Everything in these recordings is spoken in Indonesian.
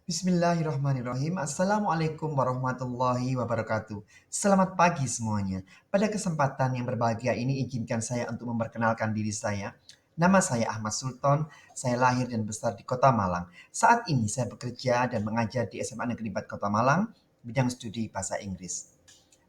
Bismillahirrahmanirrahim. Assalamualaikum warahmatullahi wabarakatuh. Selamat pagi semuanya. Pada kesempatan yang berbahagia ini izinkan saya untuk memperkenalkan diri saya. Nama saya Ahmad Sultan. Saya lahir dan besar di Kota Malang. Saat ini saya bekerja dan mengajar di SMA Negeri 4 Kota Malang, bidang studi bahasa Inggris.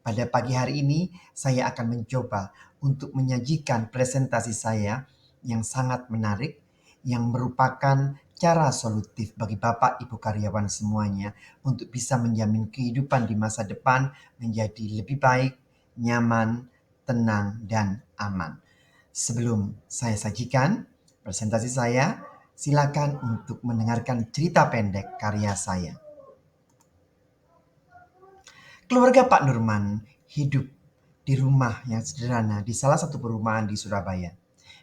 Pada pagi hari ini saya akan mencoba untuk menyajikan presentasi saya yang sangat menarik, yang merupakan cara solutif bagi Bapak Ibu karyawan semuanya untuk bisa menjamin kehidupan di masa depan menjadi lebih baik, nyaman, tenang, dan aman. Sebelum saya sajikan presentasi saya, silakan untuk mendengarkan cerita pendek karya saya. Keluarga Pak Nurman hidup di rumah yang sederhana di salah satu perumahan di Surabaya.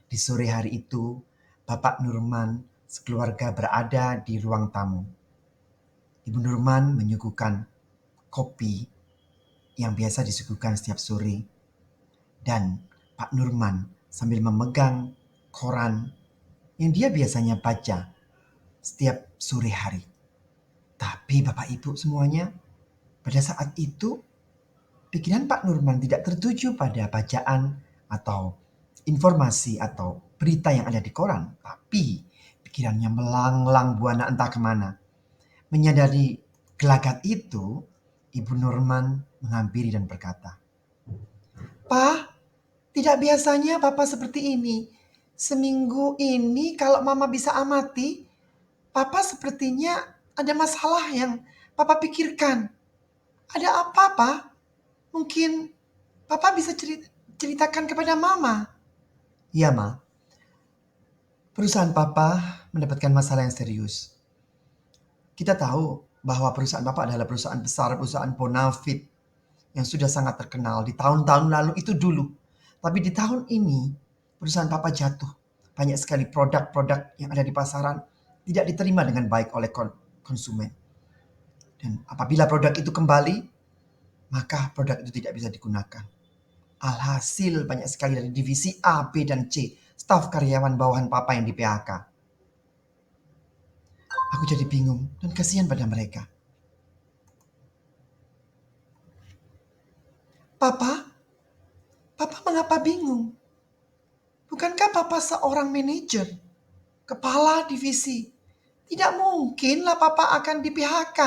Di sore hari itu, Bapak Nurman sekeluarga berada di ruang tamu. Ibu Nurman menyuguhkan kopi yang biasa disuguhkan setiap sore. Dan Pak Nurman sambil memegang koran yang dia biasanya baca setiap sore hari. Tapi Bapak Ibu semuanya, pada saat itu pikiran Pak Nurman tidak tertuju pada bacaan atau informasi atau berita yang ada di koran. Tapi pikirannya melanglang buana entah kemana. Menyadari gelagat itu, Ibu Nurman menghampiri dan berkata, "Pak, tidak biasanya Papa seperti ini. Seminggu ini kalau Mama bisa amati, Papa sepertinya ada masalah yang Papa pikirkan. Ada apa, Pak? Mungkin Papa bisa ceritakan kepada Mama." "Iya, Ma. Perusahaan Papa mendapatkan masalah yang serius. Kita tahu bahwa perusahaan Papa adalah perusahaan besar, perusahaan bonafit yang sudah sangat terkenal di tahun-tahun lalu itu dulu. Tapi di tahun ini perusahaan Papa jatuh. Banyak sekali produk-produk yang ada di pasaran tidak diterima dengan baik oleh konsumen. Dan apabila produk itu kembali, maka produk itu tidak bisa digunakan. Alhasil banyak sekali dari divisi A, B, dan C, staf karyawan bawahan Papa yang di PHK. Aku jadi bingung dan kasihan pada mereka. Papa, Papa mengapa bingung? Bukankah Papa seorang manajer, kepala divisi? Tidak mungkinlah Papa akan di PHK.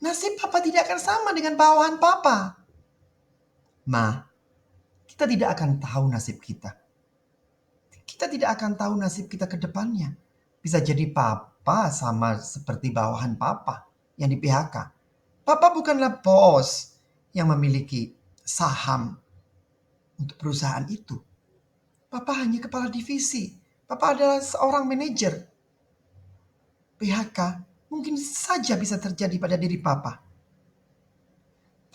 Nasib Papa tidak akan sama dengan bawahan Papa. Ma, kita tidak akan tahu nasib kita. Kita tidak akan tahu nasib kita ke depannya. Bisa jadi Papa sama seperti bawahan Papa yang di PHK. Papa bukanlah bos yang memiliki saham untuk perusahaan itu. Papa hanya kepala divisi. Papa adalah seorang manajer. PHK mungkin saja bisa terjadi pada diri Papa.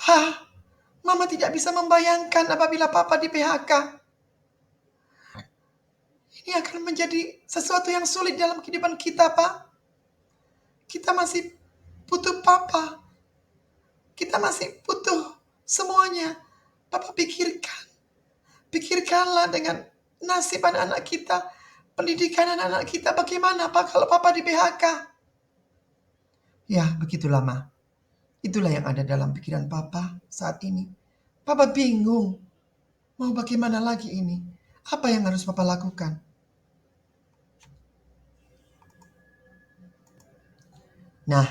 Hah, Mama tidak bisa membayangkan apabila Papa di PHK. Ini akan menjadi sesuatu yang sulit dalam kehidupan kita, Pak. Kita masih butuh Papa. Kita masih butuh semuanya. Papa pikirkan. Pikirkanlah dengan nasib anak-anak kita. Pendidikan anak-anak kita bagaimana, Pak, kalau Papa di PHK? Ya, begitulah, Ma. Itulah yang ada dalam pikiran Papa saat ini. Papa bingung. Mau bagaimana lagi ini? Apa yang harus Papa lakukan? Nah,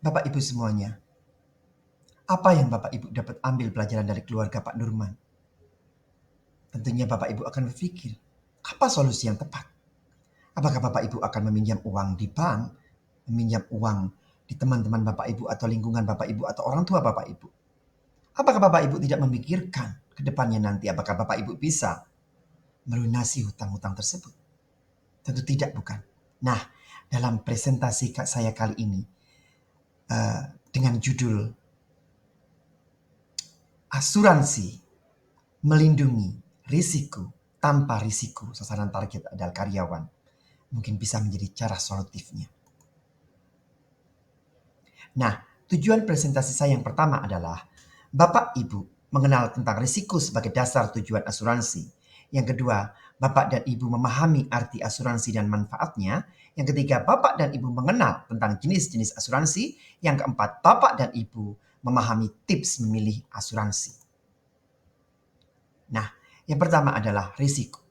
Bapak Ibu semuanya, apa yang Bapak Ibu dapat ambil pelajaran dari keluarga Pak Nurman? Tentunya Bapak Ibu akan berpikir, apa solusi yang tepat? Apakah Bapak Ibu akan meminjam uang di bank, meminjam uang di teman-teman Bapak Ibu atau lingkungan Bapak Ibu atau orang tua Bapak Ibu? Apakah Bapak Ibu tidak memikirkan ke depannya nanti apakah Bapak Ibu bisa melunasi hutang-hutang tersebut? Tentu tidak, bukan? Nah, dalam presentasi saya kali ini dengan judul Asuransi Melindungi Risiko Tanpa Risiko, sasaran target adalah karyawan, mungkin bisa menjadi cara solutifnya. Nah, tujuan presentasi saya yang pertama adalah Bapak Ibu mengenal tentang risiko sebagai dasar tujuan asuransi. Yang kedua, Bapak dan Ibu memahami arti asuransi dan manfaatnya. Yang ketiga, Bapak dan Ibu mengenal tentang jenis-jenis asuransi. Yang keempat, Bapak dan Ibu memahami tips memilih asuransi. Nah, yang pertama adalah risiko.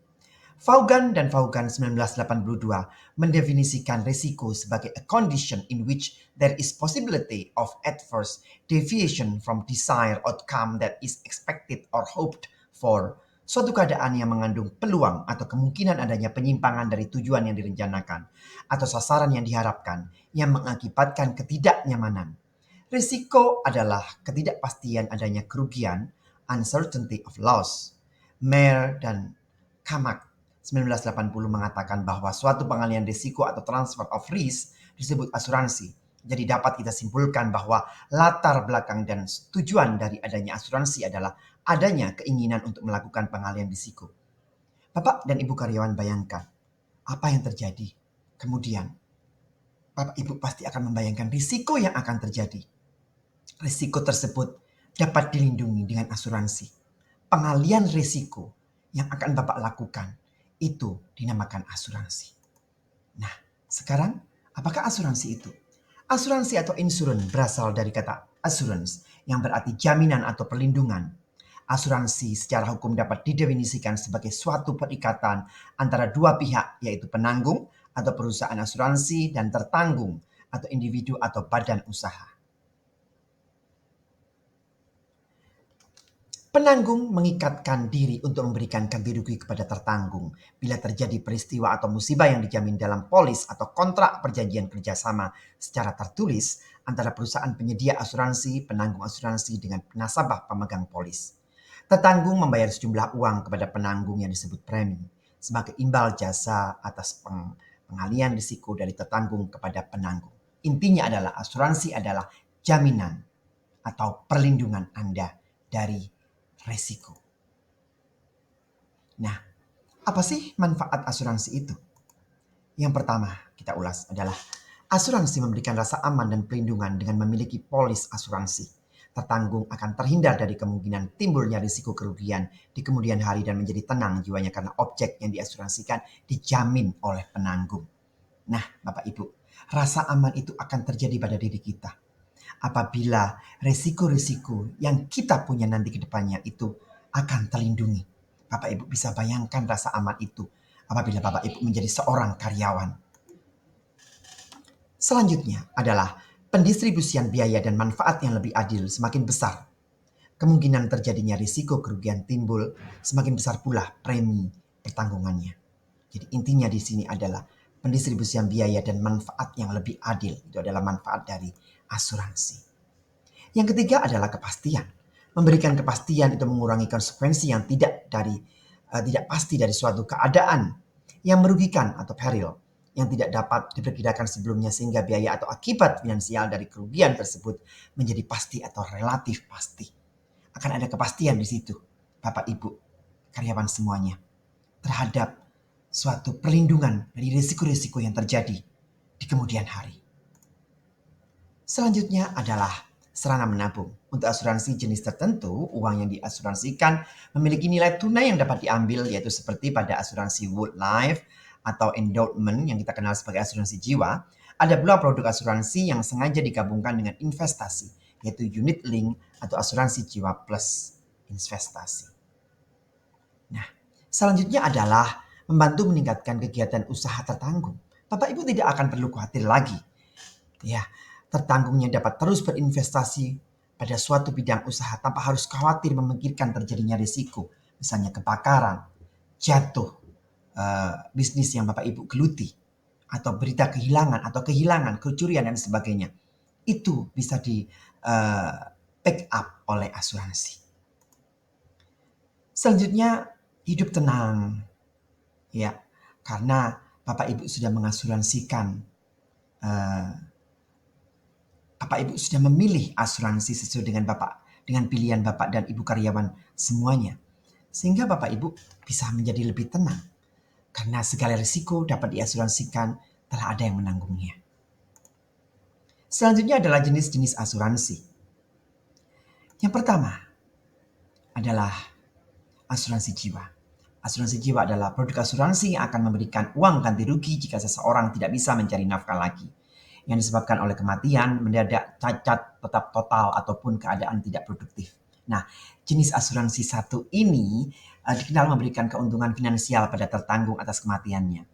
Vaughan dan Vaughan 1982 mendefinisikan risiko sebagai a condition in which there is possibility of adverse deviation from desired outcome that is expected or hoped for. Suatu keadaan yang mengandung peluang atau kemungkinan adanya penyimpangan dari tujuan yang direncanakan atau sasaran yang diharapkan yang mengakibatkan ketidaknyamanan. Risiko adalah ketidakpastian adanya kerugian, uncertainty of loss. Mayer dan Kamak 1980 mengatakan bahwa suatu pengalihan risiko atau transfer of risk disebut asuransi. Jadi dapat kita simpulkan bahwa latar belakang dan tujuan dari adanya asuransi adalah adanya keinginan untuk melakukan pengalihan risiko. Bapak dan Ibu karyawan bayangkan apa yang terjadi. Kemudian Bapak Ibu pasti akan membayangkan risiko yang akan terjadi. Risiko tersebut dapat dilindungi dengan asuransi. Pengalihan risiko yang akan Bapak lakukan itu dinamakan asuransi. Nah, sekarang apakah asuransi itu? Asuransi atau insurance berasal dari kata assurance yang berarti jaminan atau perlindungan. Asuransi secara hukum dapat didefinisikan sebagai suatu perikatan antara dua pihak, yaitu penanggung atau perusahaan asuransi dan tertanggung atau individu atau badan usaha. Penanggung mengikatkan diri untuk memberikan ganti rugi kepada tertanggung bila terjadi peristiwa atau musibah yang dijamin dalam polis atau kontrak perjanjian kerjasama secara tertulis antara perusahaan penyedia asuransi, penanggung asuransi dengan nasabah pemegang polis. Tertanggung membayar sejumlah uang kepada penanggung yang disebut premi sebagai imbal jasa atas pengalihan risiko dari tertanggung kepada penanggung. Intinya adalah asuransi adalah jaminan atau perlindungan Anda dari resiko. Nah, apa sih manfaat asuransi itu? Yang pertama kita ulas adalah asuransi memberikan rasa aman dan perlindungan dengan memiliki polis asuransi. Tertanggung akan terhindar dari kemungkinan timbulnya risiko kerugian di kemudian hari dan menjadi tenang jiwanya karena objek yang diasuransikan dijamin oleh penanggung. Nah, Bapak Ibu, rasa aman itu akan terjadi pada diri kita apabila resiko-resiko yang kita punya nanti ke depannya itu akan terlindungi. Bapak Ibu bisa bayangkan rasa aman itu apabila Bapak Ibu menjadi seorang karyawan. Selanjutnya adalah pendistribusian biaya dan manfaat yang lebih adil semakin besar. Kemungkinan terjadinya risiko kerugian timbul, semakin besar pula premi pertanggungannya. Jadi intinya di sini adalah pendistribusian biaya dan manfaat yang lebih adil. Itu adalah manfaat dari asuransi. Yang ketiga adalah kepastian. Memberikan kepastian itu mengurangi konsekuensi yang tidak pasti dari suatu keadaan yang merugikan atau peril yang tidak dapat diperkirakan sebelumnya sehingga biaya atau akibat finansial dari kerugian tersebut menjadi pasti atau relatif pasti. Akan ada kepastian di situ, Bapak Ibu, karyawan semuanya, terhadap suatu perlindungan dari risiko-risiko yang terjadi di kemudian hari. Selanjutnya adalah sarana menabung. Untuk asuransi jenis tertentu, uang yang diasuransikan memiliki nilai tunai yang dapat diambil, yaitu seperti pada asuransi Wood Life atau endowment yang kita kenal sebagai asuransi jiwa. Ada pula produk asuransi yang sengaja digabungkan dengan investasi, yaitu unit link atau asuransi jiwa plus investasi. Nah, selanjutnya adalah membantu meningkatkan kegiatan usaha tertanggung. Bapak Ibu tidak akan perlu khawatir lagi. Ya, tertanggungnya dapat terus berinvestasi pada suatu bidang usaha tanpa harus khawatir memikirkan terjadinya risiko. Misalnya kebakaran, jatuh, bisnis yang Bapak Ibu geluti, atau berita kehilangan, atau kehilangan, kecurian, dan sebagainya. Itu bisa di back up oleh asuransi. Selanjutnya, hidup tenang. Ya, karena Bapak Ibu sudah mengasuransikan, Bapak Ibu sudah memilih asuransi sesuai dengan pilihan Bapak dan Ibu karyawan semuanya. Sehingga Bapak Ibu bisa menjadi lebih tenang. Karena segala risiko dapat diasuransikan, telah ada yang menanggungnya. Selanjutnya adalah jenis-jenis asuransi. Yang pertama adalah asuransi jiwa. Asuransi jiwa adalah produk asuransi yang akan memberikan uang ganti rugi jika seseorang tidak bisa mencari nafkah lagi, yang disebabkan oleh kematian, mendadak, cacat, tetap total, ataupun keadaan tidak produktif. Nah, jenis asuransi satu ini dikenal memberikan keuntungan finansial pada tertanggung atas kematiannya.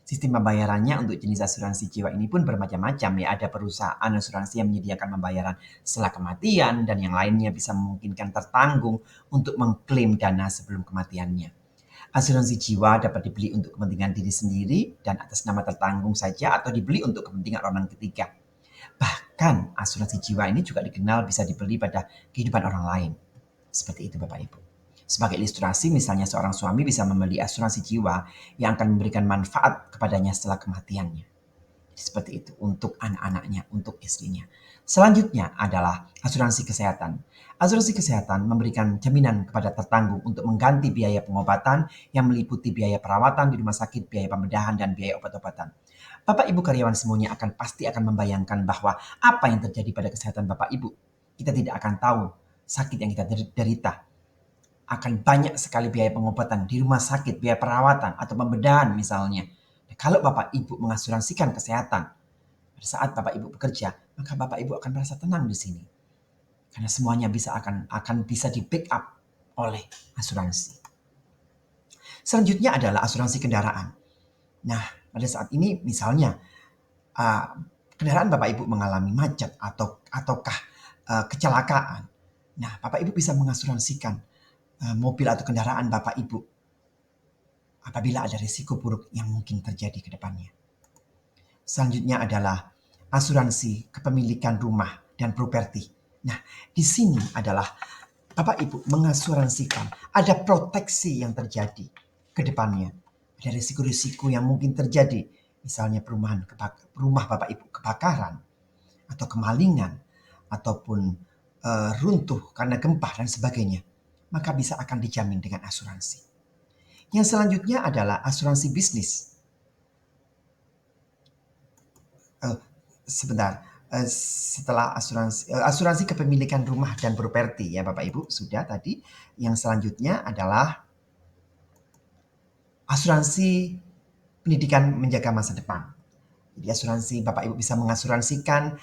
Sistem pembayarannya untuk jenis asuransi jiwa ini pun bermacam-macam ya. Ada perusahaan asuransi yang menyediakan pembayaran setelah kematian dan yang lainnya bisa memungkinkan tertanggung untuk mengklaim dana sebelum kematiannya. Asuransi jiwa dapat dibeli untuk kepentingan diri sendiri dan atas nama tertanggung saja atau dibeli untuk kepentingan orang ketiga. Bahkan asuransi jiwa ini juga dikenal bisa dibeli pada kehidupan orang lain. Seperti itu Bapak Ibu. Sebagai ilustrasi, misalnya seorang suami bisa membeli asuransi jiwa yang akan memberikan manfaat kepadanya setelah kematiannya. Seperti itu untuk anak-anaknya, untuk istrinya. Selanjutnya adalah asuransi kesehatan. Asuransi kesehatan memberikan jaminan kepada tertanggung untuk mengganti biaya pengobatan yang meliputi biaya perawatan di rumah sakit, biaya pembedahan, dan biaya obat-obatan. Bapak Ibu karyawan semuanya pasti akan membayangkan bahwa apa yang terjadi pada kesehatan Bapak Ibu. Kita tidak akan tahu sakit yang kita derita. Akan banyak sekali biaya pengobatan di rumah sakit, biaya perawatan atau pembedahan misalnya. Kalau Bapak Ibu mengasuransikan kesehatan, pada saat Bapak Ibu bekerja, maka Bapak Ibu akan merasa tenang di sini. Karena semuanya akan bisa di-backup oleh asuransi. Selanjutnya adalah asuransi kendaraan. Nah, pada saat ini misalnya kendaraan Bapak Ibu mengalami macet ataukah kecelakaan. Nah, Bapak Ibu bisa mengasuransikan mobil atau kendaraan Bapak Ibu apabila ada risiko buruk yang mungkin terjadi ke depannya. Selanjutnya adalah asuransi kepemilikan rumah dan properti. Nah, di sini adalah Bapak Ibu mengasuransikan ada proteksi yang terjadi ke depannya. Ada risiko-risiko yang mungkin terjadi. Misalnya rumah Bapak Ibu kebakaran atau kemalingan ataupun runtuh karena gempa dan sebagainya. Maka bisa akan dijamin dengan asuransi. Yang selanjutnya adalah asuransi bisnis. Setelah asuransi kepemilikan rumah dan properti ya Bapak Ibu sudah tadi. Yang selanjutnya adalah asuransi pendidikan menjaga masa depan. Jadi asuransi Bapak Ibu bisa mengasuransikan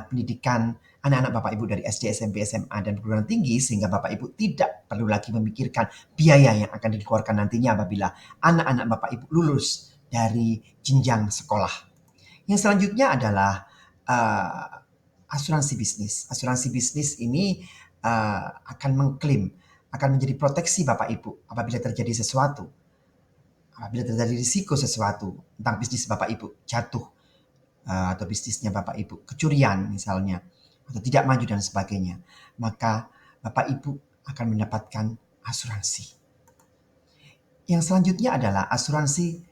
pendidikan anak-anak Bapak Ibu dari SD, SMP, SMA, dan perguruan tinggi sehingga Bapak Ibu tidak perlu lagi memikirkan biaya yang akan dikeluarkan nantinya apabila anak-anak Bapak Ibu lulus dari jenjang sekolah. Yang selanjutnya adalah asuransi bisnis. Asuransi bisnis ini akan mengklaim, akan menjadi proteksi Bapak Ibu apabila terjadi sesuatu. Apabila terjadi risiko sesuatu tentang bisnis Bapak Ibu jatuh atau bisnisnya Bapak Ibu kecurian misalnya atau tidak maju dan sebagainya, maka Bapak Ibu akan mendapatkan asuransi. Yang selanjutnya adalah asuransi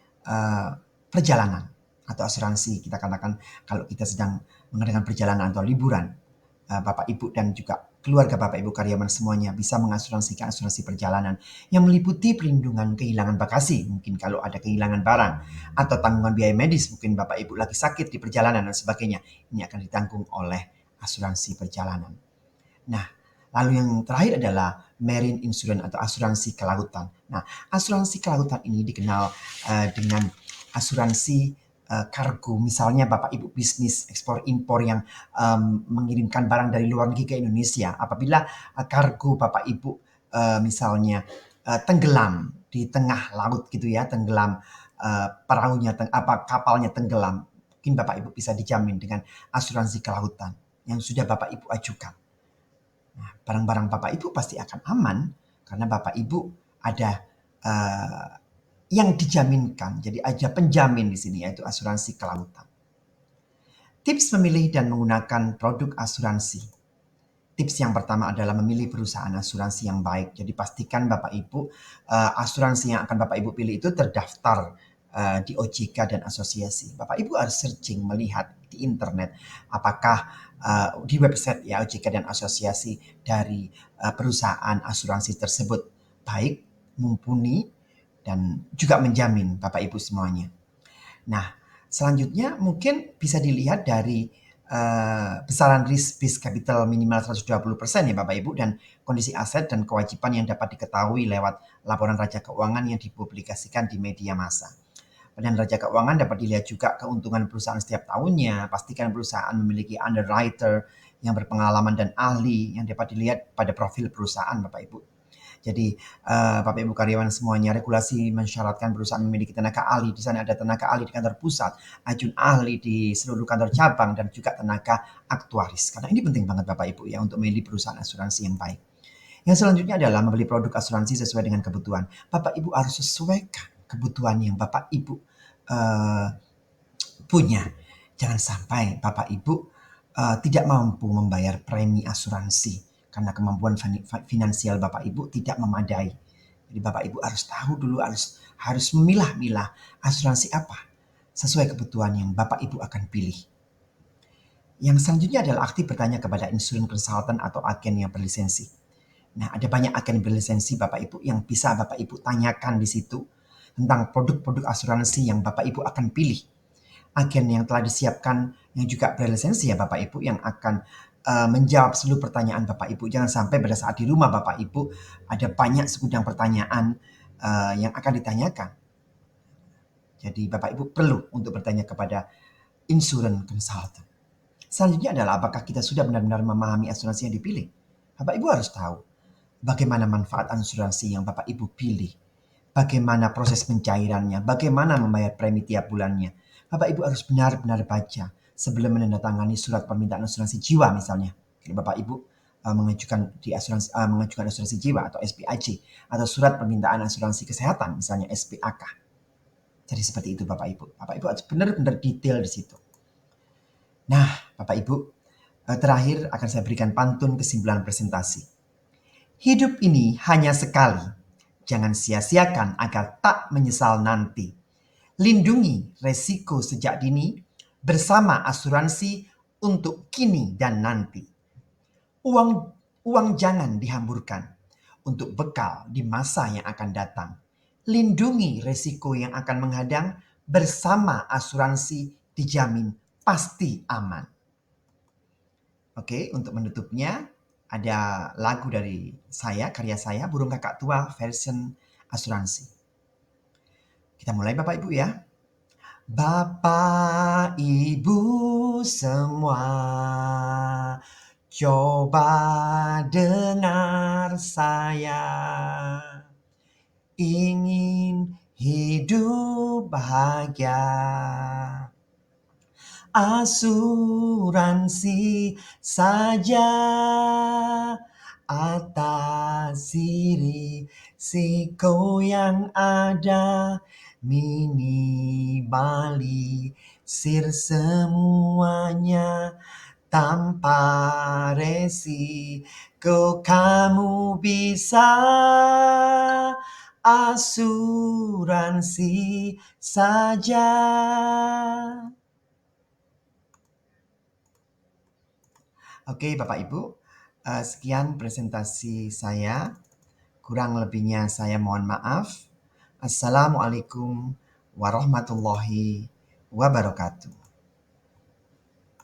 perjalanan atau asuransi kita katakan kalau kita sedang mengadakan perjalanan atau liburan, Bapak Ibu dan juga keluarga Bapak Ibu karyawan semuanya bisa mengasuransikan asuransi perjalanan yang meliputi perlindungan kehilangan bagasi, mungkin kalau ada kehilangan barang, atau tanggungan biaya medis, mungkin Bapak Ibu lagi sakit di perjalanan dan sebagainya. Ini akan ditanggung oleh asuransi perjalanan. Nah, lalu yang terakhir adalah marine insurance atau asuransi kelautan. Nah, asuransi kelautan ini dikenal dengan asuransi kargo. Misalnya Bapak Ibu bisnis ekspor impor yang mengirimkan barang dari luar negeri ke Indonesia. Apabila kargo Bapak Ibu misalnya tenggelam di tengah laut gitu ya, tenggelam kapalnya tenggelam, mungkin Bapak Ibu bisa dijamin dengan asuransi kelautan yang sudah Bapak Ibu ajukan. Nah, barang-barang Bapak Ibu pasti akan aman karena Bapak Ibu ada yang dijaminkan. Jadi ada penjamin di sini yaitu asuransi kelautan. Tips memilih dan menggunakan produk asuransi. Tips yang pertama adalah memilih perusahaan asuransi yang baik. Jadi pastikan Bapak Ibu asuransi yang akan Bapak Ibu pilih itu terdaftar di OJK dan asosiasi. Bapak Ibu harus searching melihat di internet apakah di website ya OJK dan asosiasi dari perusahaan asuransi tersebut baik, mumpuni, dan juga menjamin Bapak Ibu semuanya. Nah, selanjutnya mungkin bisa dilihat dari besaran risk capital minimal 120% ya Bapak Ibu, dan kondisi aset dan kewajiban yang dapat diketahui lewat laporan raja keuangan yang dipublikasikan di media massa. Pada neraca keuangan dapat dilihat juga keuntungan perusahaan setiap tahunnya. Pastikan perusahaan memiliki underwriter yang berpengalaman dan ahli yang dapat dilihat pada profil perusahaan Bapak Ibu. Jadi Bapak Ibu karyawan semuanya, regulasi mensyaratkan perusahaan memiliki tenaga ahli. Di sana ada tenaga ahli di kantor pusat, ajun ahli di seluruh kantor cabang, dan juga tenaga aktuaris. Karena ini penting banget Bapak Ibu ya untuk memilih perusahaan asuransi yang baik. Yang selanjutnya adalah membeli produk asuransi sesuai dengan kebutuhan. Bapak Ibu harus sesuaikan kebutuhan yang Bapak Ibu uh, punya. Jangan sampai Bapak Ibu tidak mampu membayar premi asuransi karena kemampuan finansial Bapak Ibu tidak memadai. Jadi Bapak Ibu harus tahu dulu, harus memilah-milah asuransi apa sesuai kebutuhan yang Bapak Ibu akan pilih. Yang selanjutnya adalah aktif bertanya kepada insurance consultant atau agen yang berlisensi. Nah, ada banyak agen berlisensi Bapak Ibu yang bisa Bapak Ibu tanyakan di situ tentang produk-produk asuransi yang Bapak Ibu akan pilih. Agen yang telah disiapkan yang juga berlisensi ya Bapak Ibu yang akan menjawab seluruh pertanyaan Bapak Ibu. Jangan sampai pada saat di rumah Bapak Ibu ada banyak segudang pertanyaan yang akan ditanyakan. Jadi Bapak Ibu perlu untuk bertanya kepada insurance consultant. Selanjutnya adalah apakah kita sudah benar-benar memahami asuransi yang dipilih. Bapak Ibu harus tahu bagaimana manfaat asuransi yang Bapak Ibu pilih. Bagaimana proses pencairannya, bagaimana membayar premi tiap bulannya. Bapak Ibu harus benar-benar baca sebelum menandatangani surat permintaan asuransi jiwa misalnya. Kalau Bapak Ibu mengajukan asuransi jiwa atau SPAJ atau surat permintaan asuransi kesehatan misalnya SPAK. Jadi seperti itu Bapak Ibu. Bapak Ibu harus benar-benar detail di situ. Nah, Bapak Ibu, terakhir akan saya berikan pantun kesimpulan presentasi. Hidup ini hanya sekali. Jangan sia-siakan agar tak menyesal nanti. Lindungi resiko sejak dini bersama asuransi untuk kini dan nanti. Uang jangan dihamburkan untuk bekal di masa yang akan datang. Lindungi resiko yang akan menghadang bersama asuransi dijamin pasti aman. Oke, untuk menutupnya ada lagu dari saya, karya saya, Burung Kakak Tua version asuransi. Kita mulai Bapak Ibu ya. Bapak Ibu semua, coba dengar saya. Ingin hidup bahagia, asuransi saja atasi risiko yang ada, minimalisir semuanya. Tanpa resiko kamu bisa asuransi saja. Oke Bapak Ibu, sekian presentasi saya. Kurang lebihnya saya mohon maaf. Assalamualaikum warahmatullahi wabarakatuh.